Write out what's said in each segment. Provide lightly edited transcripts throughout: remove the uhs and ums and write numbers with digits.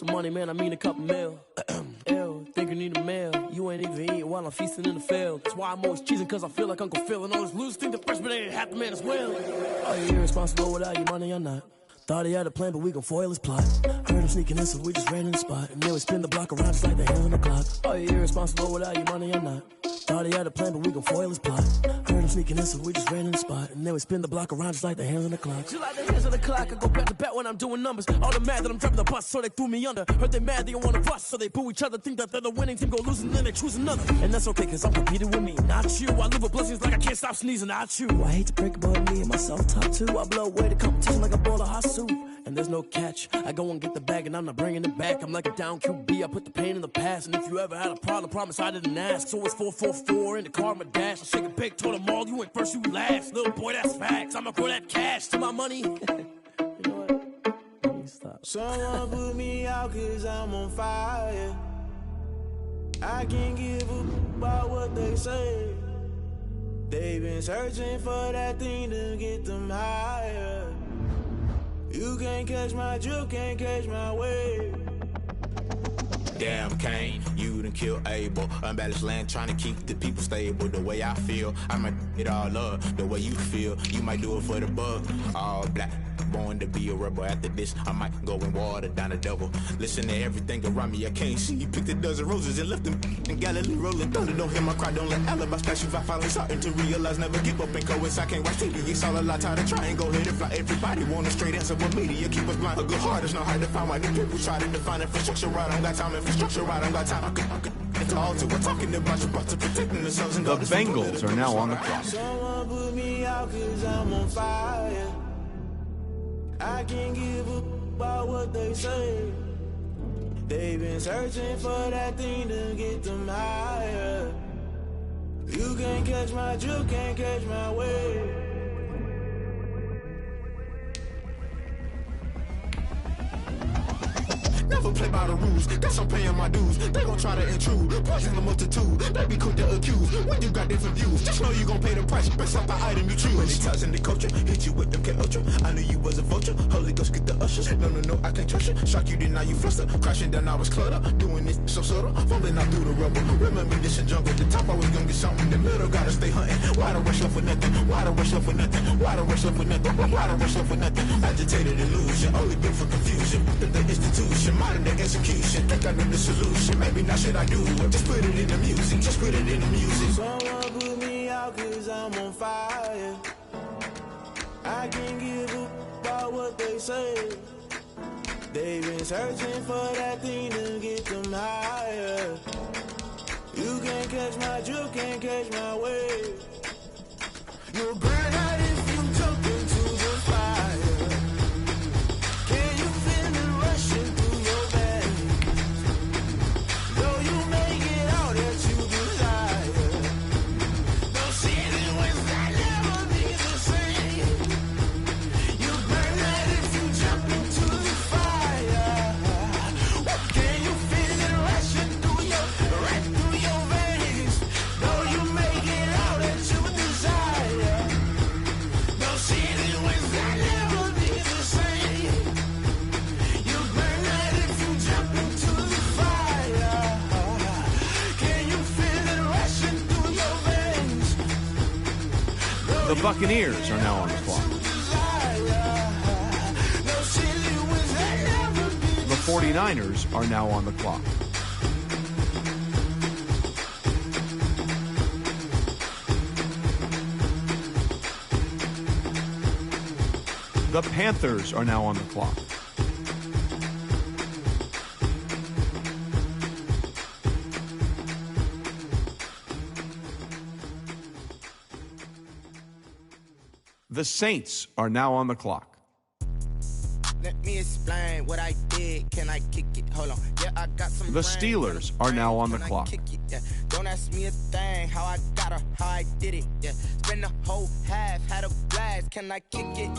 some money, man, I mean a couple mil. Ew, think you need a meal. You ain't even eating while I'm feasting in the field. That's why I'm always cheesing, cause I feel like Uncle Phil. And all those losers think the freshman ain't half the man as well. Are you irresponsible without your money or not? Thought he had a plan, but we gon' foil his plot. Heard him sneaking in, so we just ran in the spot. And then we spin the block around just like the hands on the clock. Are you irresponsible without your money or not? Thought he had a plan, but we gon' foil his plot. Heard him sneaking in, so we just ran in the spot. And then we spin the block around just like the hands on the clock. Just like the hands on the clock, I go back to back when I'm doing numbers. All the mad that I'm driving the bus, so they threw me under. Heard they mad, they don't wanna bust, so they boo each other. Think that they're the winning team, go losing, and then they choose another. And that's okay, cause I'm competing with me, not you. I live with blessings like I can't stop sneezing, not you. I hate to break about me and myself top two. I blow away the competition like a bowl of hot soup. And there's no catch, I go and get the bag and I'm not bringing it back. I'm like a down QB, I put the pain in the past. And if you ever had a problem, promise I didn't ask. So it's 444 in the car, my dash. I shake a big, told them all, you ain't first, you last. Little boy, that's facts, I'ma grow that cash to my money. You know what? Let me stop. Someone put me out cause I'm on fire. I can't give a about what they say. They've been searching for that thing to get them higher. You can't catch my drill, can't catch my wave. Damn, Kane, you done killed Abel. Unbalanced land, trying to keep the people stable. The way I feel, I might it all up. The way you feel, you might do it for the bug. All black, born to be a rebel. After this, I might go and water down the double. Listen to everything around me, I can't see. Picked a dozen roses and left them in Galilee rolling thunder. Don't hear my cry, don't let alibis pass you. I finally starting to realize, never give up and coast. I can't watch TV, it's all a lot, time to try and go ahead and fly. Everybody want a straight answer, but media keep us blind. A good heart is not hard to find. Why the people try to define infrastructure right? I don't got time, infrastructure right, I don't got time. I could all to we're talking about you, about to protecting the sons and daughters. The Bengals are now on the clock. Someone put me out cause I'm on fire. I can't give a about what they say. They've been searching for that thing to get them higher. You can't catch my drill, can't catch my wave. Never play by the rules, guess I'm paying my dues. They gon' try to intrude, poison the multitude. They be quick to accuse, when you got different views. Just know you gon' pay the price, based off the item you choose. When it ties in the culture, hit you with MK Ultra. I knew you was a vulture, Holy Ghost get the ushers. No, I can't trust you, shock you, then now you fluster. Crashing down, I was clutter, doing this so subtle. Falling out through the rubble, remember this in jungle. The top I was gonna get something, the middle gotta stay hunting. Why the rush left for nothing, why the rush left for nothing, why the rush left for nothing, why the rush left for nothing. Agitated illusion, only built for confusion. The institution, modern day execution. Think I know the solution, maybe not should I do it. Just put it in the music, just put it in the music. Someone put me out cause I'm on fire. I can't give a about what they say. They've been searching for that thing to get them higher. You can't catch my drill, can't catch my wave. You'll burn out if you jump into the fire. Can you feel it rushing through your veins? Though you may get all that you desire, those feelings will never be the same. You burn out if you jump into the fire. Can you feel it rushing through right through your veins? Though you may get all that you desire, those feelings will never be the same. You burn out if you jump into the fire. Can you feel it rushing through your veins? The Buccaneers are now on the clock. The 49ers are now on the clock. The Panthers are now on the clock. The Saints are now on the clock. Let me explain what I did. Can I kick it? Hold on. Yeah, I got some. The Steelers are now on the clock. Yeah. Don't ask me a thing. How I got her, how I did it. Yeah. Spend the whole half, had a blast. Can I kick it?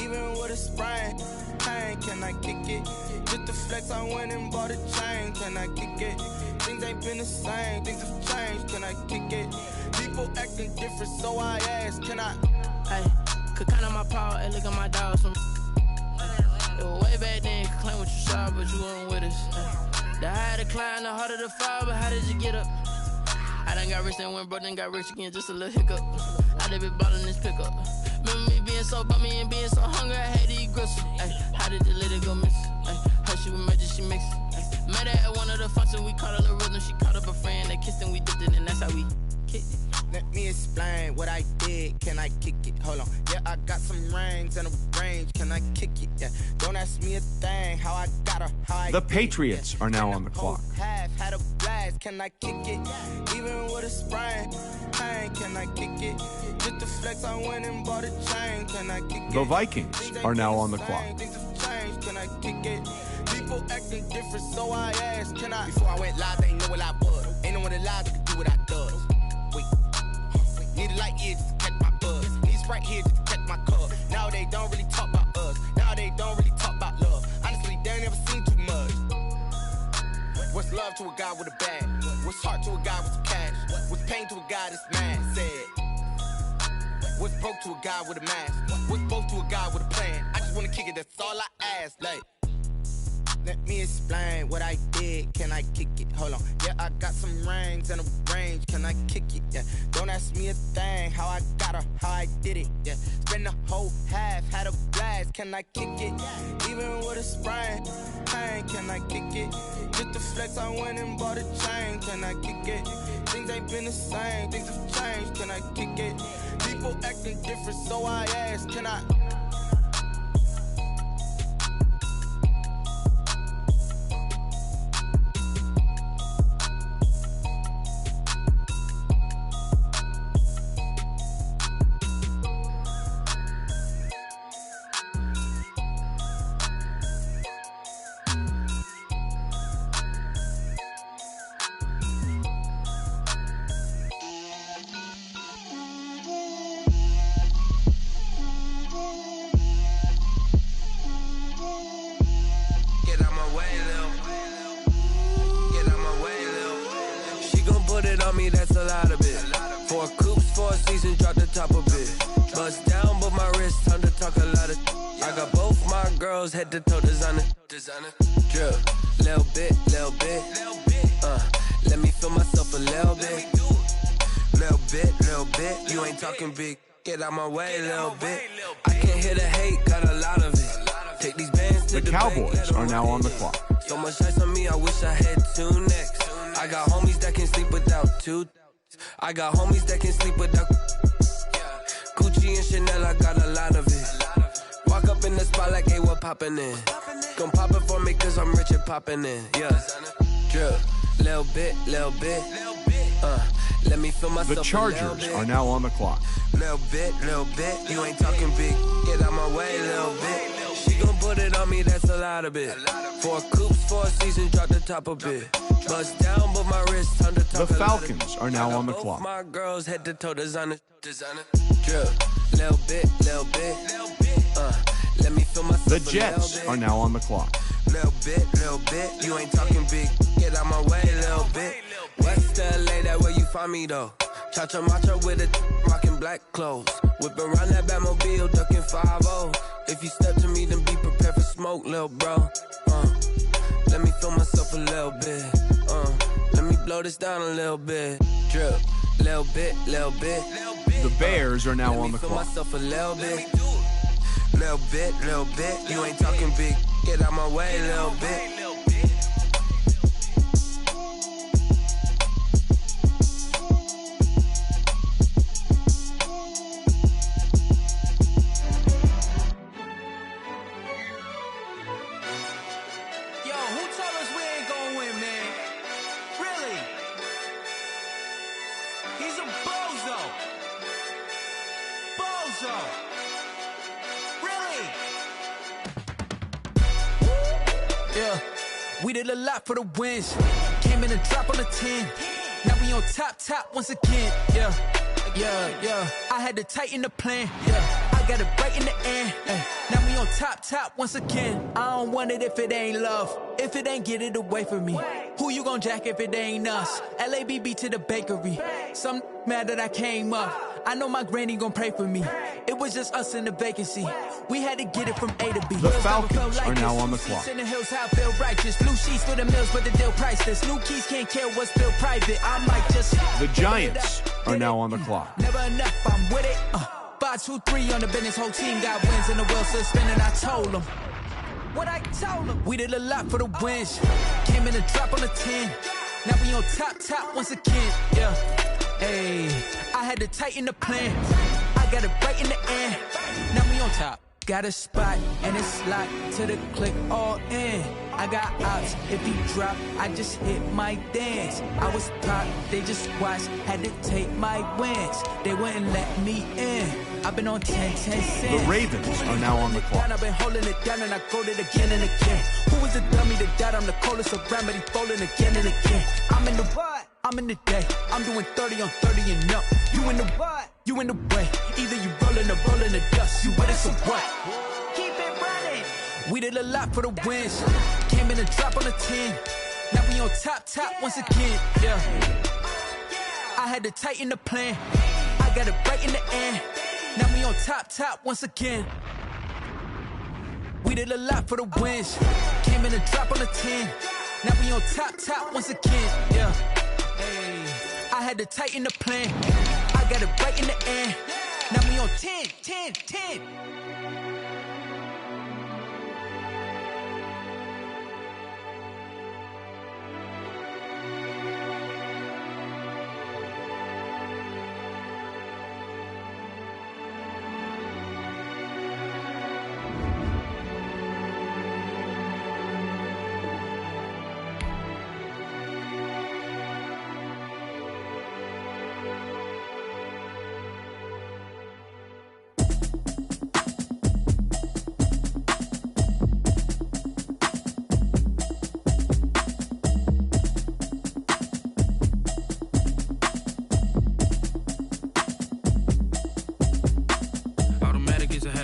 Even with a sprain. Pain, can I kick it? Just the flex, I went and bought a chain. Can I kick it? Things ain't been the same. Things have changed. Can I kick it? People acting different, so I ask. Can I? Hey, could count on my power and look at my dogs from. It was way back then, you could claim what you saw, but you weren't with us. The higher the climb, the harder the fall, but how did you get up? I done got rich, then went broke, then got rich again, just a little hiccup. I done been ballin' this pickup. Remember me being so bummy and being so hungry, I had to eat gristle. Ay, how did the lady go miss? Her she was magic, she mixed. Met her at one of the functions, we caught a little rhythm. She caught up a friend, they kissed and we dipped it, and that's how we kicked it. Let me explain what I did. Can I kick it? Hold on. Yeah, I got some rings and a range. Can I kick it? Yeah. Don't ask me a thing. How I got her. How I The Patriots are now on the clock. Half had a blast. Can I kick it? Even with a sprain. Pain. Can I kick it? Just to flex, I went and bought a chain. Can I kick it? The Vikings are now on the clock. Things have changed. Can I kick it? People acting different, so I asked. Can I? Before I went live, they ain't know what I was. Ain't no one alive that could do what I does. Wait. Need a light year just to catch my buzz. Need Sprite here just to catch my cup. Now they don't really talk about us. Now they don't really talk about love. Honestly, they ain't never seen too much. What's love to a guy with a bag? What's heart to a guy with some cash? What's pain to a guy that's mad? Said. What's broke to a guy with a mask? What's both to a guy with a plan? I just wanna kick it, that's all I ask. Like, let me explain what I did. Can I kick it? Hold on. Yeah, I got some rings and a range. Can I kick it? Yeah. Don't ask me a thing. How I got her, how I did it. Yeah. Spend the whole half, had a blast. Can I kick it? Even with a sprain. Pain. Can I kick it? Just to flex, I went and bought a chain. Can I kick it? Things ain't been the same. Things have changed. Can I kick it? People acting different, so I asked. Can I? That's a lot of it. 4 coops, 4 seasons, drop the top of it. Bust down, but my wrist, time to talk a lot of. I got both my girls head to toe designer. Drip, little bit. Let me feel myself a little bit. Little bit. You ain't talking big. Get out my way, little bit. I can't hear the hate, got a lot of it. Take these bands to the Cowboys are now on the clock. So much ice on me, I wish I had 2 necks. I got homies that can sleep without 2. I got homies that can sleep without Gucci and Chanel, I got a lot of it. Walk up in the spot like, hey, what poppin' in? Gon' pop it for me cause I'm rich and poppin' in. Yeah, drip, little bit. Let me feel myself. The Chargers are now on the clock. Little bit. You ain't talking big. Get out my way, little bit. She gon' put it on me, that's a lot of it. 4 coops, 4 seasons, drop the top of it. Bust down, but my wrist on the top. The Falcons are now on the clock. My girls head to toe designer. Drip, little bit. Let me feel myself. The Jets are now on the clock. Little bit. You ain't talking big. Get out my way, little bit. West LA, that where you find me though. Cha-cha macha with a rockin' black clothes. Whip around that Batmobile, ducking 5-0. If you step to me, then be prepared for smoke, little bro. Let me feel myself a little bit. Let me blow this down a little bit. Drip, little bit. The Bears are now on the clock. Myself a little bit. Little bit. You ain't talking big. Get out my way, little bit. We did a lot for the wins. Came in a drop on the 10. Now we on top once again. Yeah. I had to tighten the plan. Yeah. I got it right in the end. Now we on top once again. I don't want it if it ain't love. If it ain't, get it away from me. Who you gon' jack if it ain't us? LABB to the bakery. Some mad that I came up. I know my granny gon' pray for me. It it was just us in the vacancy. We had to get it from A to B. The Falcons are now on the clock. In the hills, how I feel righteous. Blue sheets for the mills, but the deal priceless. New keys can't care what's still private. I might just. The Giants are now on the clock. Never enough, I'm with it. 5, 2, 3 on the business. Whole team got wins and the wheel still spinning. I told them what I told them. We did a lot for the wins. Came in and drop on the 10. Now we on top once again. Yeah. Hey, I had to tighten the plan. I got it right in the end. Now we on top. Got a spot and it's locked to the click all in. I got ops, if he drop, I just hit my dance. I was top, they just watched, had to take my wins. They wouldn't let me in. I've been on 10 cents. The Ravens are now on the clock. I've been holding it down and I called it again and again. Who was a dummy to doubt? I'm the coldest around, but he folding again and again. I'm in the what? I'm in the day. I'm doing 30 on 30 and up. You in the what? You in the way. Either you rolling or rolling the dust. You with us or what? Keep it running. We did a lot for the wins. Came in and drop on the 10. Now we on top once again. Yeah. I had to tighten the plan. I got it right in the end. Now we on top once again. We did a lot for the wins. Came in and drop on the 10. Now we on top once again. Yeah. Hey, I had to tighten the plan. I got it right in the end. Now we on 10.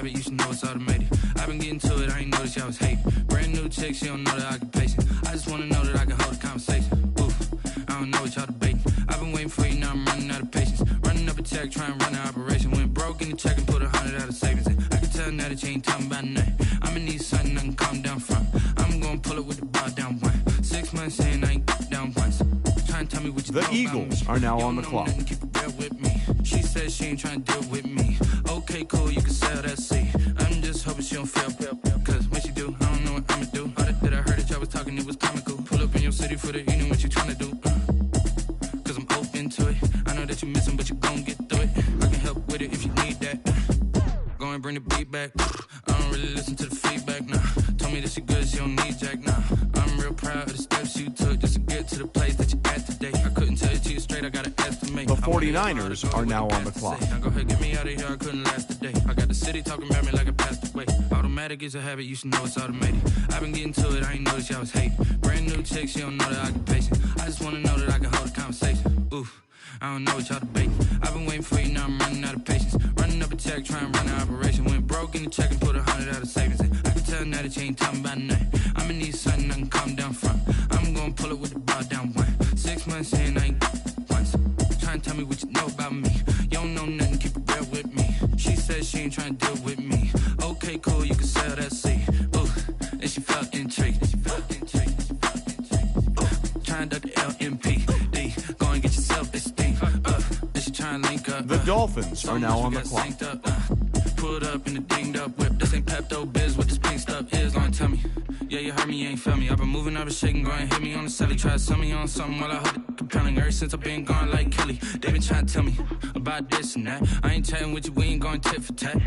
You should know it's automated. I've been getting to it, I ain't noticed y'all was hating. Brand new chick, she don't know the occupation. I just wanna know that I can hold a conversation. Oof, I don't know what y'all debating. I've been waiting for you, now I'm running out of patience. Running up a check, trying to run an operation. Went broke in the check and put 100 out of savings in. I can tell now that you ain't talking about nothing. I'ma need something I can calm down from. I'm gonna pull it with the bar down one. 6 months in, I ain't down once. Trying to tell me what you The Eagles are now on the clock. Keep it real with me. She says she ain't trying to deal with me. Okay, cool, you can sell that seat. I'm just hoping she don't fail. Cause when she do, I don't know what I'ma do. All that I heard that y'all was talking, it was comical. Pull up in your city for the evening, what you trying to do? Cause I'm open to it. I know that you missing, but you gon' get through it. I can help with it if you need that. Go and bring the beat back. I don't really listen to the feedback, nah. Told me that she good, she don't need jack, nah. I'm real proud of the steps you took just to get to the place that you at today. I couldn't tell you to you straight, I gotta estimate. The 49ers are now on the clock. Now go ahead, get me out of here, I couldn't last a day. I got the city talking about me like I passed away. Automatic is a habit, you should know it's automated. I've been getting to it, I ain't noticed y'all was hating. Brand new chick, she don't know the occupation. I just wanna know that I can hold a conversation. Oof, I don't know what y'all debating. I've been waiting for you, now I'm running out of patience. Running up a check, trying to run an operation. Went broke in the check and put 100 out of savings in. I can tell now that you ain't talking about nothing. I'ma need something I can calm down from. I'm gonna pull it with the bar down one. 6 months in, I ain't once. Trying to tell me what you know about me. You don't know nothing, keep it real with me. She says she ain't trying to deal with me. Okay, cool, you can sell that seat. Ooh, and she felt intrigued. Trying to duck the LMPD. Go and get yourself this thing. And she trying to link up. The Dolphins are now on the clock. Pulled up in the dinged up whip. This ain't Pepto Biz, what this pink stuff is. Gonna tell me. Yeah, you heard me, you ain't felt me. I've been moving, I've been shaking, go and hit me on the celly. Try to sell me on something while I hold it compelling. Ever since I've been gone like Kelly. They been trying to tell me about this and that. I ain't chatting with you, we ain't going tit for tat.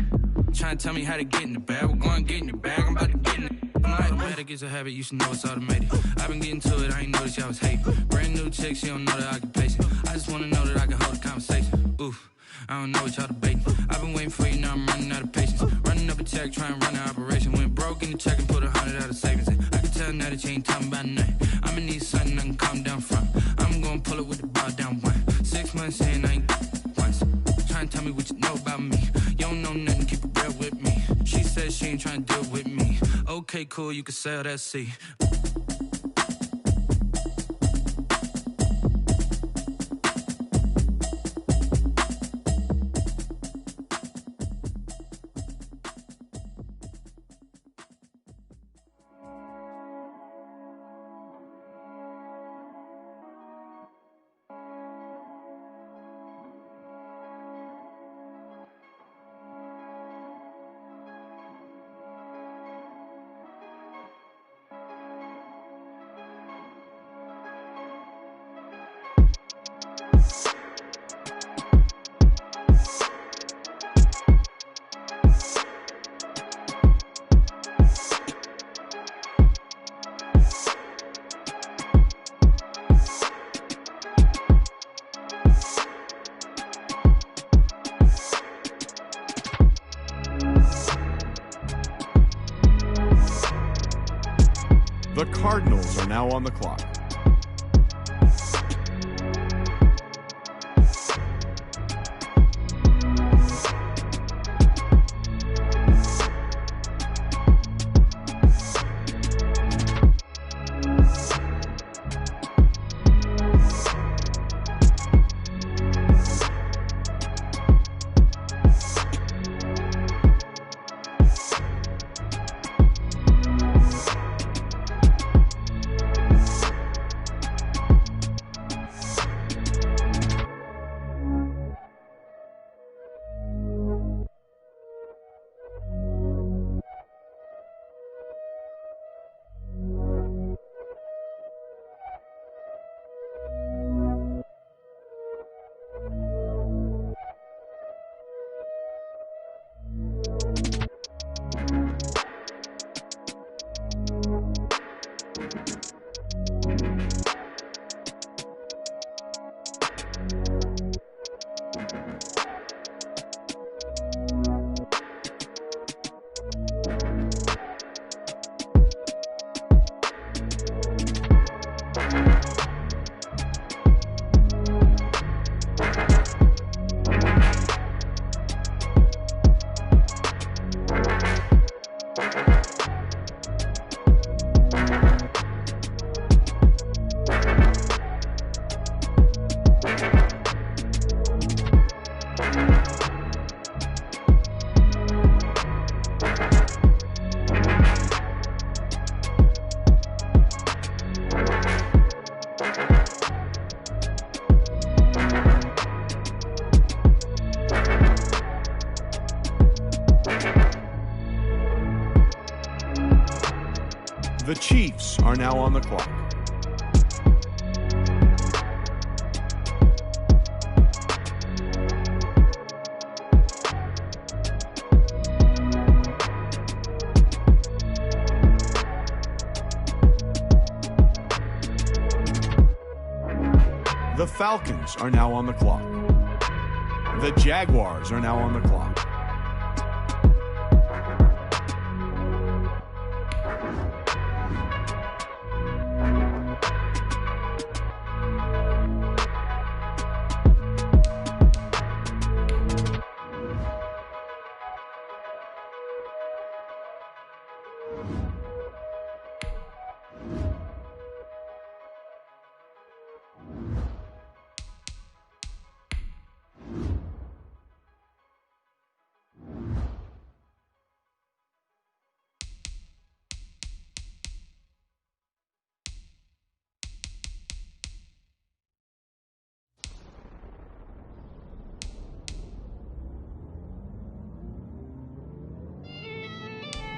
Trying to tell me how to get in the bag. We're going to get in the bag, I'm about to get in it. Automatic is a habit, you should know it's automated. I've been getting to it, I ain't noticed y'all was hating. Brand new chick, she don't know the occupation. I just wanna know that I can hold a conversation. Oof, I don't know what y'all debating. I've been waiting for you, now I'm running out of patience. Running up a check, trying to run an operation. Went broke in the check and put 100 out of savings in. I can tell now that you ain't talking about nothing. I'ma need something I can calm down from. I'm gonna pull it with the bar down one. 6 months in, I ain't once. Trying to tell me what you know about me. You don't know nothing, keep it real with me. She says she ain't trying to deal with me. Okay, cool, you can sell that seat. now on the clock. The Chiefs are now on the clock. The Falcons are now on the clock. The Jaguars are now on the clock.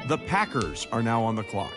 The Packers are now on the clock.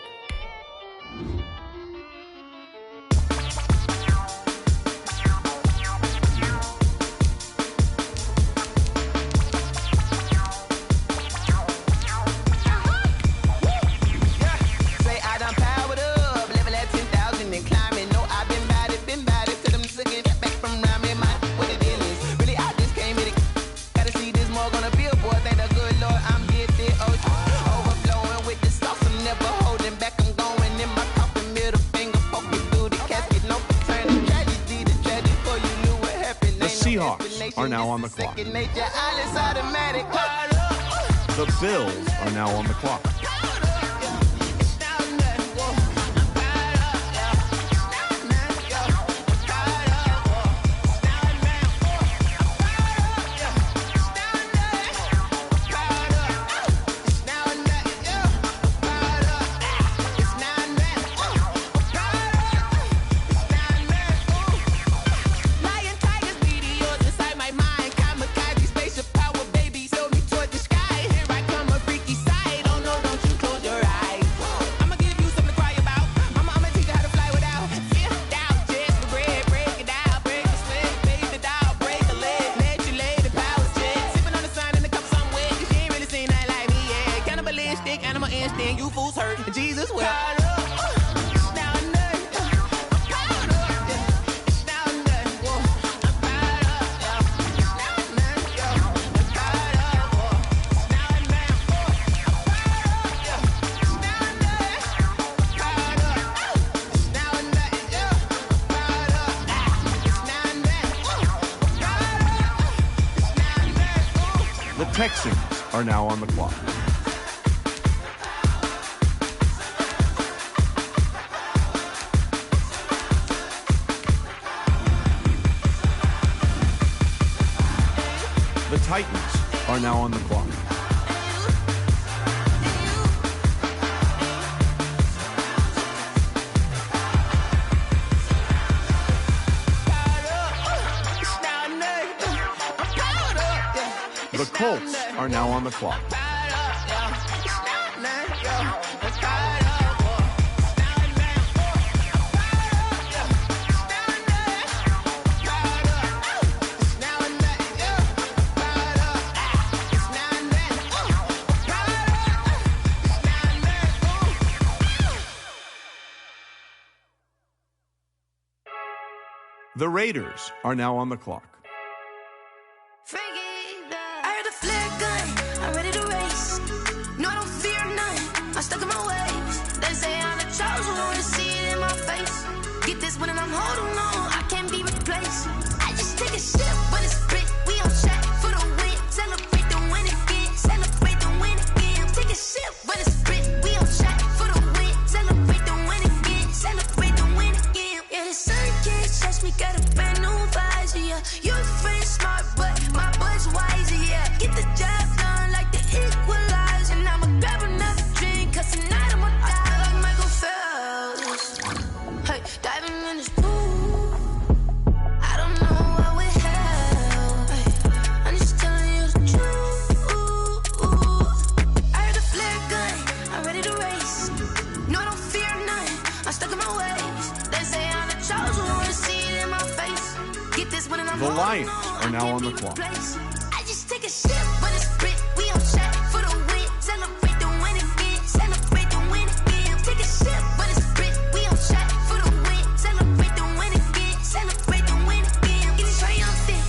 Seahawks are now on the clock. The Bills are now on the clock. Texans are now on the clock. The Titans are now on the clock. The Colts are now on the clock. The Raiders are now on the clock. Holding on, I can't be replaced. I just take a sip when it's split. We on track for the win. Celebrate the win again. Celebrate the win again. Take a sip when it's split. We on track for the win. Celebrate the win again. Celebrate the win again. Yeah, the sun can't touch me. Got a brand new visor. Yeah, your friend smart, but my boy's wiser. Yeah, get the job done like the equalizer. And I'ma grab another drink, 'cause tonight I'ma die like Michael Phelps. Hey, diving in this pool. The Lions are now on the clock. I just take a sip when it's split. We on track for the win. Celebrate the win again. Celebrate the win again. Take a sip when it's split. We on track for the win. Celebrate the win again. Celebrate the win again. Get it triumphant.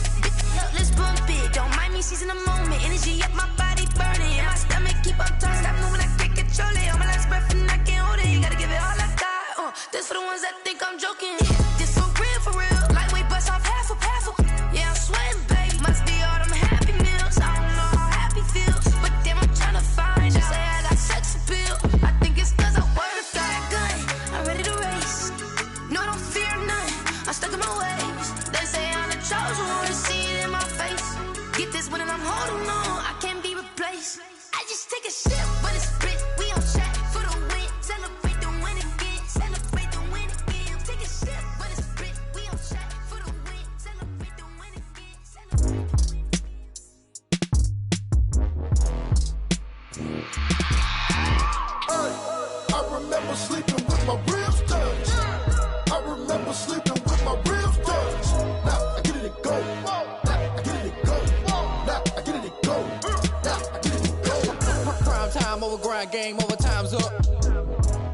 Let's bump it. Don't mind me seizing the moment. Energy up my body burning. And my stomach keep on turning. Stop moving, I can't control it. On my last breath and I can't hold it. You gotta give it all I got. This for the ones that think I'm joking. This for real, for real. Lightweight bust off half a. Yeah, I'm sweating, babe. Must be all them happy meals. I don't know how happy feels, but damn, I'm trying to find. Just say I got sex appeal. I think it's 'cause I work a gun. I'm ready to race. No, I don't fear none. I'm stuck in my ways. They say I'm the chosen one. See it in my face. Get this when I'm holding on. I can't be replaced. I just take a sip when it's split. We on track for the win. Celebrate the win again. Celebrate the win again. Take a sip when it's split. We on track for the win. Celebrate the win again. Celebrate the win. I remember sleeping with my ribs touched. I remember sleeping with my ribs touched. Now I get it go. Now I get it go. Now I get it go. Now I get it go. Prime time over grind game, over time's up.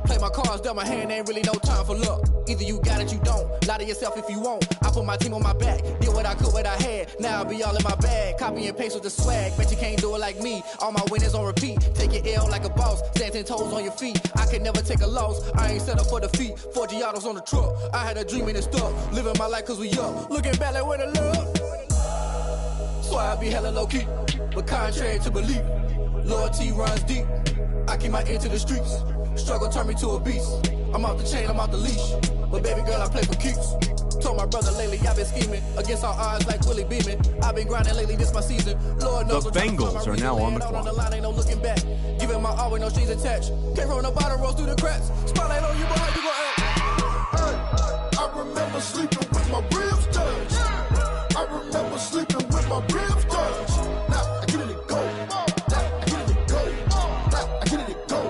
Play my cards, dealt my hand, ain't really no time for luck. Either you got it, you don't. Lie to yourself if you won't. I put my team on my back, did what I could, what I had. Now I'll be all in my bag. Copy and paste with the swag. Bet you can't do it like me. All my winners on repeat. Take your L like a boss. Stand 10 toes on your feet. I can never take a loss. I ain't set up for defeat. 4 Giottos on the truck. I had a dream and it's stuck. Living my life 'cause we up. Looking back like where the love. So I be hella low key. But contrary to belief, loyalty runs deep. I keep my ear to the streets. Struggle turned me to a beast. I'm off the chain, I'm off the leash. But baby girl, I play for keeps. Told my brother lately, I've been scheming. Against all odds like Willie Beeman. I've been grinding lately, this my season. Lord knows the Bengals are now on the clock. On the line, ain't no looking back. Giving my all with no strings attached. Came from the bottom, rolls through the cracks. Spotlight on you, boy, you gon' act. I remember sleeping with my ribs touched. I remember sleeping with my ribs touched. Now I get it go. Now I get it go. Now I get it go.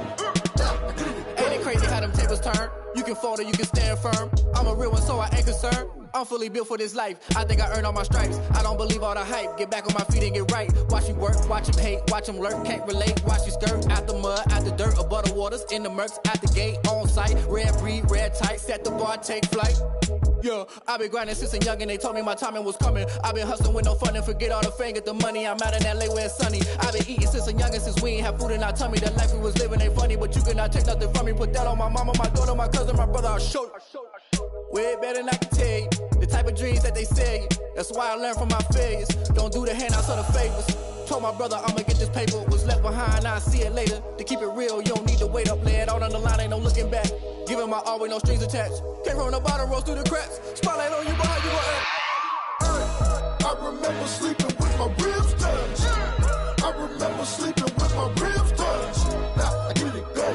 Now I get it go. Ain't it crazy how them tables turn? You can fold or you can stand firm. I'm a real one, so I ain't concerned. I'm fully built for this life. I think I earned all my stripes. I don't believe all the hype. Get back on my feet and get right. Watch you work, watch him hate, watch him lurk. Can't relate, watch you skirt. Out the mud, out the dirt, above the waters, in the murks, out the gate, on site. Red breed, red tight, set the bar, take flight. Yeah, I been grinding since a young and they told me my timing was coming. I been hustling with no fun and forget all the fame, get the money. I'm out in LA where it's sunny. I been eating since a young and since we ain't have food in our tummy. The life we was living ain't funny, but you cannot take nothing from me. Put that on my mama, my daughter, my cousin, my brother, I'll show you. Way better than I can tell you. The type of dreams that they sell you. That's why I learned from my failures. Don't do the handouts or the favors. Told my brother I'ma get this paper, was left behind, I'll see it later. To keep it real, you don't need to wait up, lay it out on the line, ain't no looking back. Giving my all with no strings attached. Came from the bottom, rose through the cracks. Spotlight on you, but how you gon' act? I remember sleeping with my ribs touched. I remember sleeping with my ribs touched. Now I get it go.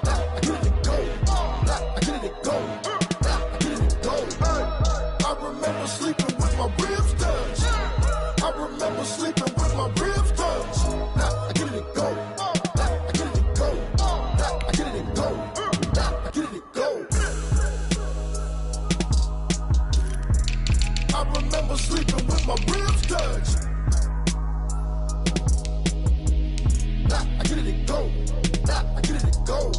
Now I get it go. Now I get it go. Now I get it go. I remember sleeping with my ribs touched. I remember sleeping with my ribs touched. Now I get it go. Now I get it go. Now I get it go. Now I get it go. I remember sleeping with my ribs touched. Now I get it go. Now I get it go.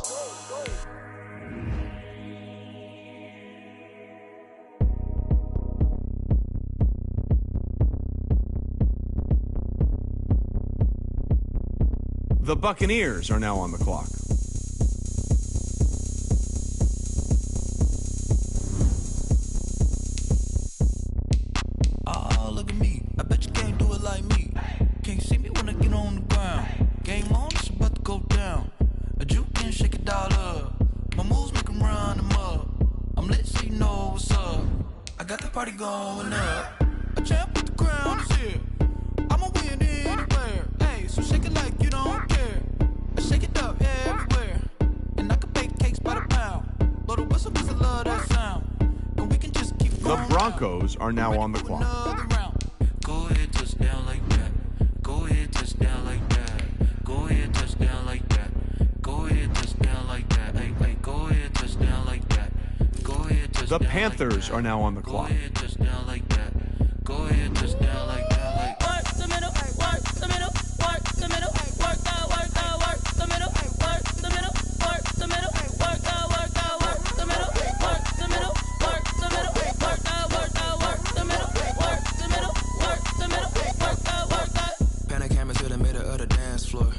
The Buccaneers are now on the clock. Oh, look at me. I bet you can't do it like me. Can't see me when I get on the ground. Game on, it's about to go down. A juke and shake it all up. My moves make them run them up. I'm lit so you know what's up. I got the party going up. A champ with the crown is here. I'ma win anywhere. Hey, so shake it like you don't care. I shake it up everywhere. And I can bake cakes by the pound. Blow the whistle 'cause I love that sound. And we can just keep going. The Broncos are now on the clock. Go ahead, touch down like that. Go ahead, touch down like that. Go ahead, touch down like that. Go ahead, touch down like that. Hey, hey, go ahead, touch down like that. Go ahead, touch The down Panthers are now on the Go clock. ahead, touch down like that. Go ahead, touch down like that. Like work the middle, work the middle, work the middle, work the middle, work the middle, work the middle, work the middle, work the middle, work the middle, work the middle, work the middle, work the middle, work the Pan a camera to the middle of the dance floor.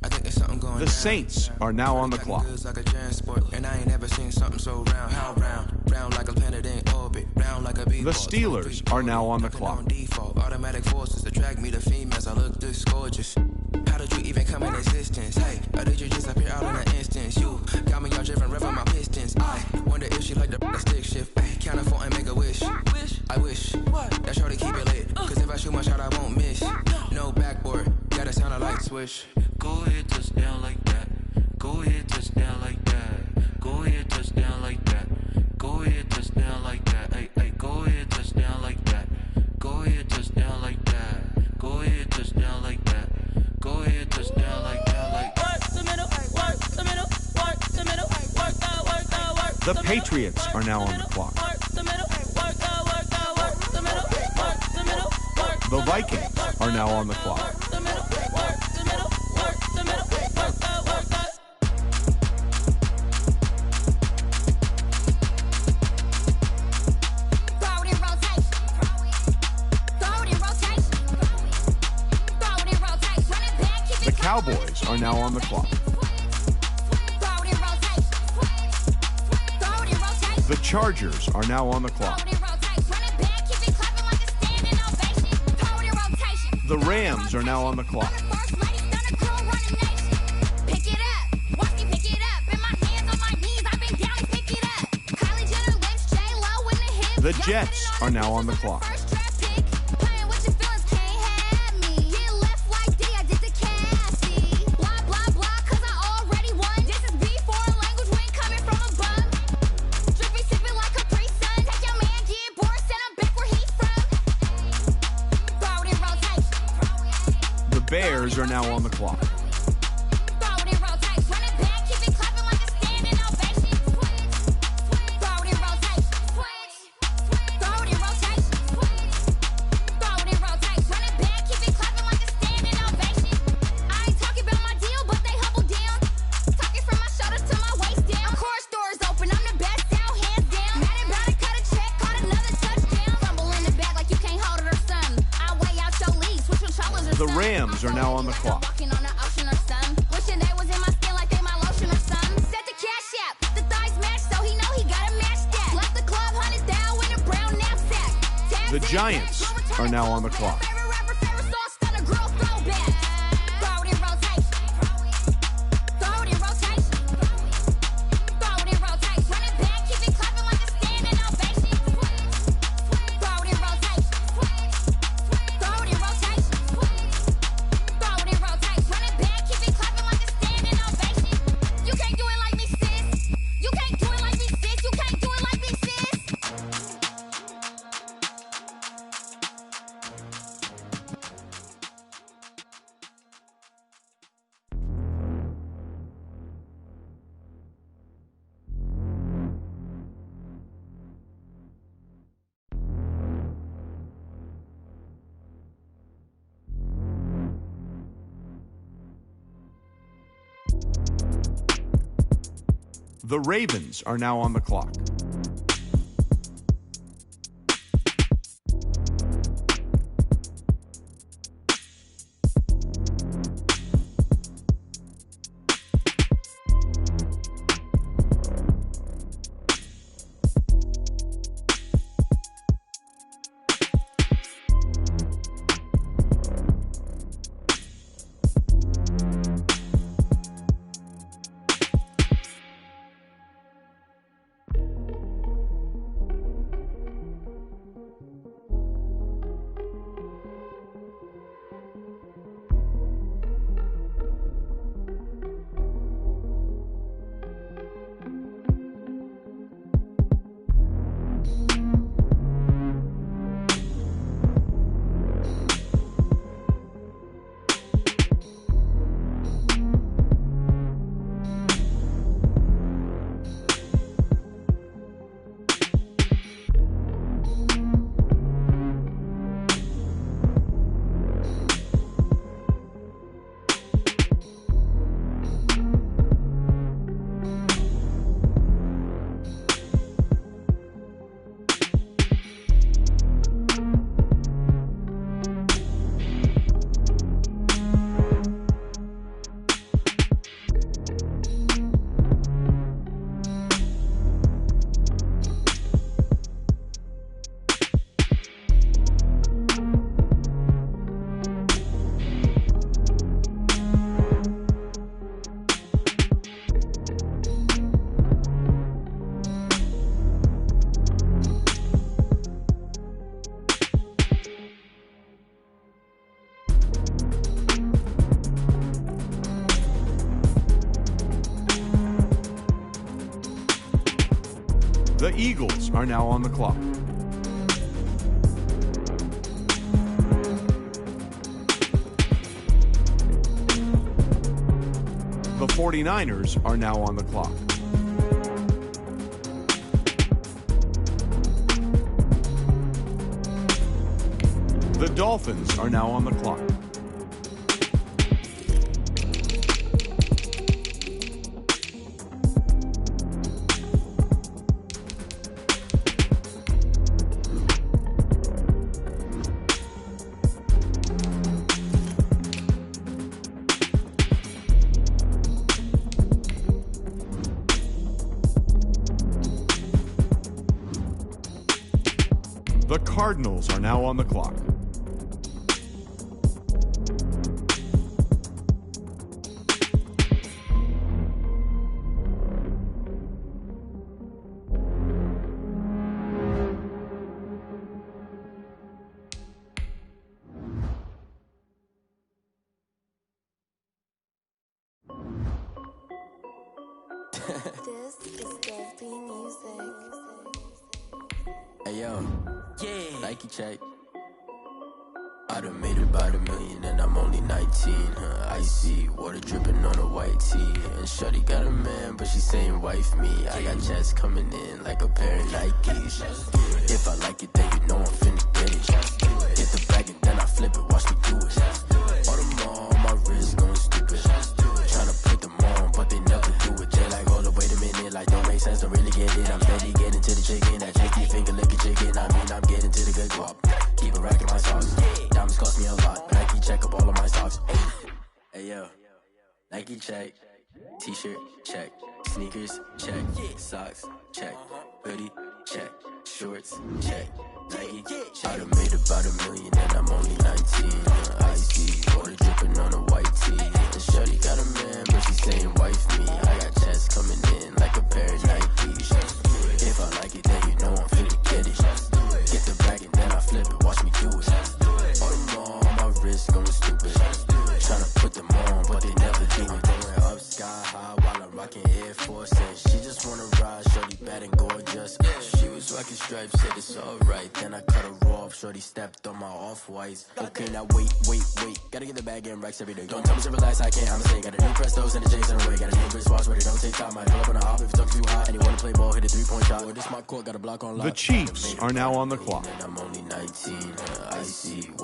I think there's something going The down. Saints are now on the clock. Like a transport, and I ain't never seen something so round. How round? Round like a planet in orbit. Round like a The Steelers are now on the clock. On default, automatic forces attract me to females. I look this gorgeous. How did you even come in existence? Hey, or did you just appear out in an instance? You got me all driven, revving my pistons. I wonder if she like the stick shift. Hey, count it 4 and make a wish. I wish that shorty keep it lit. 'Cause if I shoot my shot, I won't miss. No backboard, gotta sound a light switch. go ahead, touch down like that. Go ahead, touch down like that. Go ahead, touch down like that. Go ahead, touch down like that. Hey, hey, go ahead, touch down like that. Go ahead, touch down like that. Go ahead, touch down like that. Go ahead, touch down like that. Like work the middle, work the middle, work the middle, work The Patriots are now on the clock. The Vikings are now on the clock. The Cowboys are now on the clock. The Chargers are now on the clock. The Rams are now on the clock. The Jets are now on the clock. The Bears are now on the clock. The Rams are now on the clock. The Giants are now on the clock. The Ravens are now on the clock. The Eagles are now on the clock. The 49ers are now on the clock. The Dolphins are now on the clock. The Cardinals are now on the clock. This is Dev B Music. Hey yo, yeah, Nike check. I done made about $1 million and I'm only 19. Icy water dripping on a white tee. And shorty got a man, but she saying wife me. I got jets coming in like a pair of Nikes. If I like it, then you know I'm finna get it. Hit the bag and then I flip it, watch me do it. All them on my wrist going stupid. Tryna put them on, but they never do it. They like, hold up, wait a minute, like don't make sense, don't really get it. I'm steady getting to the chicken, that tricky finger licking chicken. I mean, I'm getting to the good guap. Keep a rack in my socks. Diamonds cost me a lot. Nike check up all of my stocks. Hey yo, Nike check. T-shirt check. Sneakers check. Socks check. Hoodie check. Shorts check. Nike I done made about $1 million and I'm only 19. Icy water dripping on a white tee. And shorty got a man, but she saying wife me. I got checks coming in like a pair of Nikes. If I like it, then you know I'm finna get it. Get the bag and then I flip it, watch me do it. All them on my wrist going stupid. Tryna put them on, but they never do it. Going up sky high while I'm rocking Air Force. And she just wanna ride, shorty bad and gorgeous. She was rocking stripes, said it's alright. Then I cut her off, shorty stepped on my off-whites. Okay, now wait. Gotta get the bag and racks every day. Don't tell me to relax, I can't, I'm saying. Got a new Prestos and a J's in a way. Got a new Chris Watch, but it don't take time. I pull up on a hop if it's up too high. And you wanna play ball, hit a three-point shot. Or this my court, got a block on lock. The Chiefs are now on the clock. I'm only 19,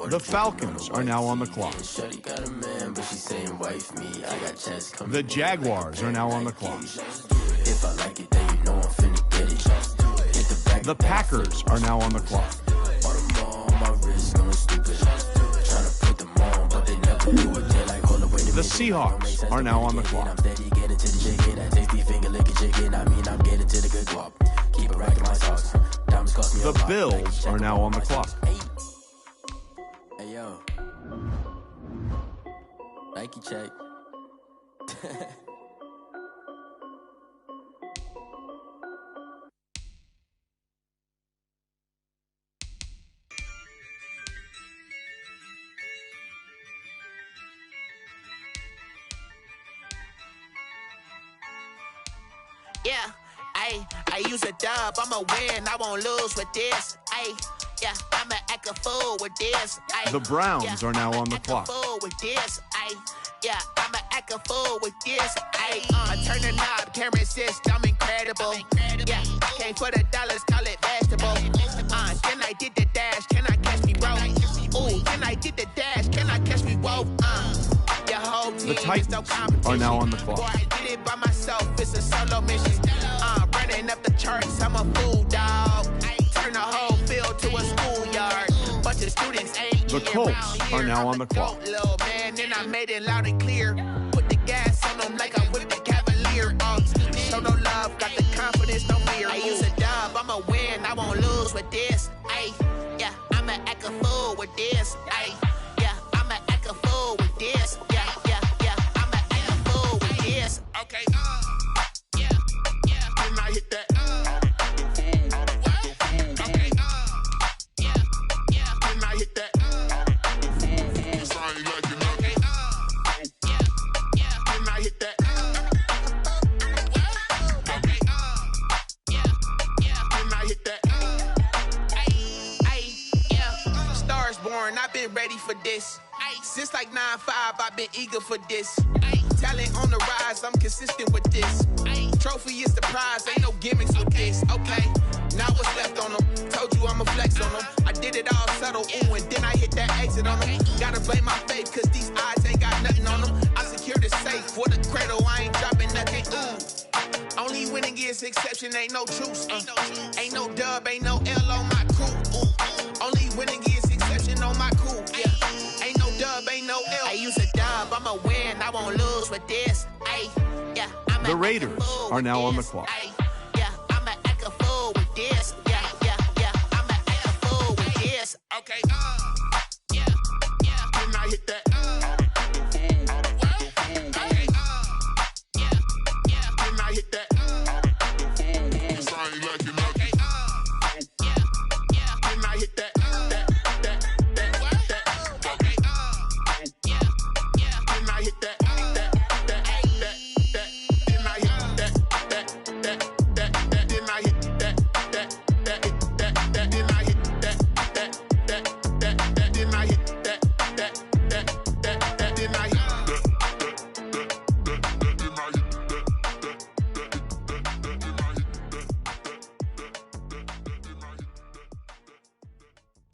The Falcons are now on the clock. Shorty got a man, but she saying wife me. I got chest coming. The Jaguars are now on the clock. If If I like it, then you know I'm finna get it. Hit the back. The Packers are now on the clock. The Seahawks are now on the clock. The Bills are now on the clock. Hey yo, Nike check. Yeah, I use a dub, I'ma win, I won't lose with this. Yeah, I'ma act a fool with this. The Browns are now on the clock. Fool with this. Yeah, I'ma act a fool with this. Turn the knob, camera assist, I'm incredible. Yeah, came for the dollars, call it vegetable. Then I did the dash, can I catch me, bro? Ooh, then I did the dash, can I catch me, whoa? The Titans are now on the clock. Boy, I did it by myself, it's a solo mission. Running up the charts, I'm a fool, dog. Turn the whole field to a schoolyard. Bunch of students ain't The Colts are now on the clock. Little man, then I made it loud and clear. Put the gas on them like I'm with the Cavalier. Show no love, got the confidence, no fear. I use a dub, I'ma win, I won't lose with this. Yeah, I'ma act a fool with this. Yeah, I'ma act a fool with this. Yeah, I'ma act a fool with this. Okay, yeah, then I hit that. Okay, yeah, then I hit that. Cause I ain't like it. Okay, yeah, then I hit that. Okay, yeah, then I hit that. Yeah, Stars born, I've been ready for this. Since like 9-5, I've been eager for this. Talent on the rise, I'm consistent with this. Trophy is the prize, ain't no gimmicks with this. Okay, now what's left on them? Told you I'ma flex on them. I did it all subtle, ooh, and then I hit that exit on them. Gotta blame my faith, cause these odds ain't got nothing on them. I secure the safe for the cradle, I ain't dropping nothing, ooh. Only winning is exception, ain't no truce. Ain't no dub, ain't no L on my crew. Only winning is exception on my crew. Yeah, ain't no dub, ain't no L. I use a dub, I'ma win, I won't lose with this. Yeah, The Raiders are now on the clock. Yeah, I'ma act a fool with this. Yeah, I'ma act a fool with this. Okay, yeah, then I hit that. Okay, yeah, then I hit that. Cause I ain't like it. Okay, yeah, then I hit that. Okay, yeah, then I hit that.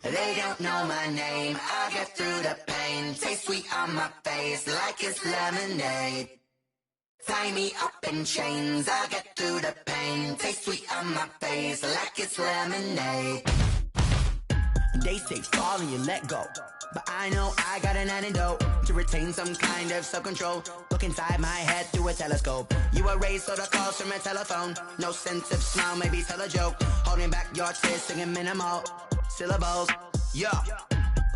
They don't know my name, I get through the pain. Taste sweet on my face like it's lemonade. Tie me up in chains, I get through the pain. Taste sweet on my face like it's lemonade. They say fall and you let go, but I know I got an antidote to retain some kind of self-control. Look inside my head through a telescope. You erase all the calls from a telephone. No sense of smile, maybe tell a joke. Holding back your tears, singing minimal syllables. Yeah,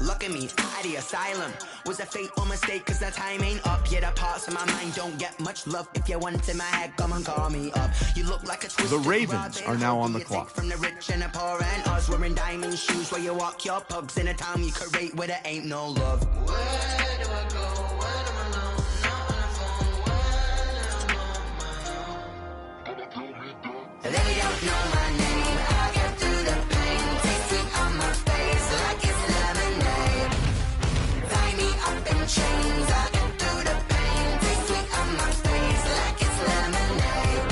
look at me, out the asylum. Was a fate or mistake, cause the time ain't up. Yet the parts of my mind don't get much love. If you want in my head, come and call me up. You look like a twisted The Ravens are now on the clock. From the rich and the poor and us, wearing diamond shoes where you walk your pugs in a town you create where there ain't no love. Where do I go? When I'm alone, not on the phone, when I'm on my own. They don't know my name, I get through the pain. Taste sweet on my face like it's lemonade. Tie me up in chains, I get through the pain. Taste sweet on my face like it's lemonade.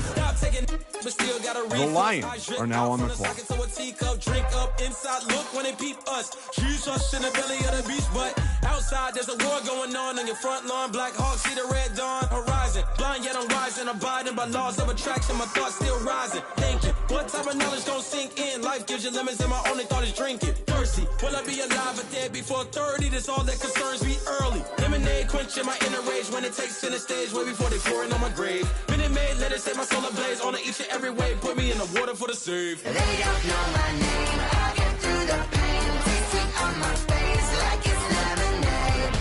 Stop taking, but still gotta The Lions are now on the clock. So a teacup, drink up inside, look when they peep us. She's us in the belly of the beast, but outside there's a war going on your front lawn. Black Hawk, see the red dawn horizon. Blind yet I'm rising, abiding by laws of attraction. My thoughts still rising, thinking, what type of knowledge gon' sink in? Life gives you limits and my only thought is drinking. Thirsty, will I be alive or dead before 30? That's all that concerns me early. Lemonade quenching my inner rage when it takes center stage way before they pouring on my grave. Minute Maid, let it set my soul ablaze on each and every way. Put me in the water for the save. They don't know my name. I get through the pain. Taste sweet on my face like it's lemonade.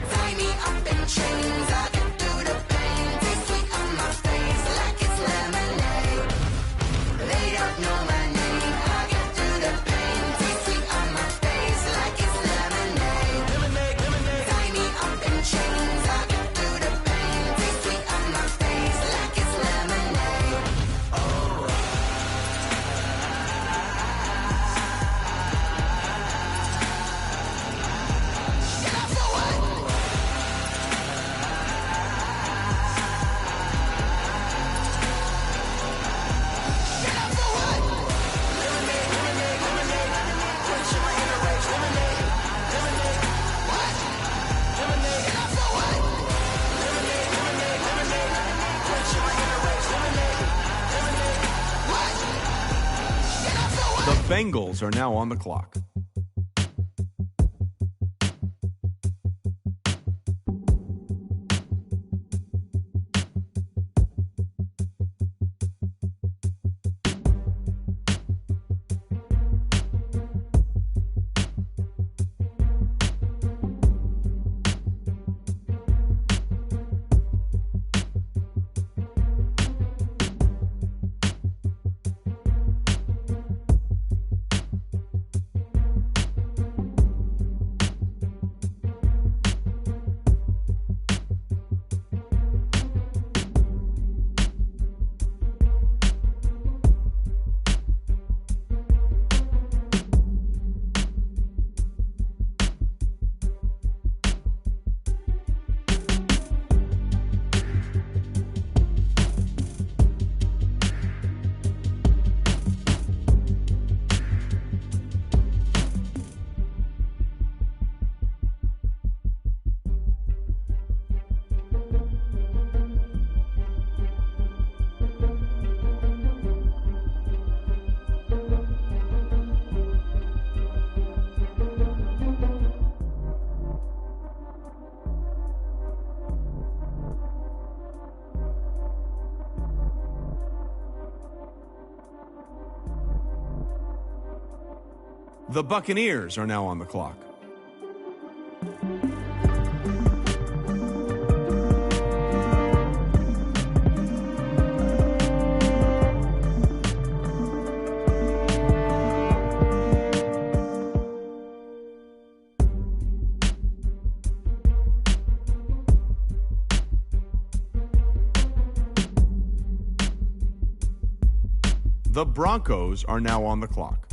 Tie me up in chains. I get through the pain. Taste sweet on my face like it's lemonade. They don't know my name. I get through the pain. Taste sweet on my face like it's lemonade. Lemonade, lemonade. Tie me up in chains. I get through the pain. Taste sweet on my face like it's lemonade. Oh. The Bengals are now on the clock. The Buccaneers are now on the clock. The Broncos are now on the clock.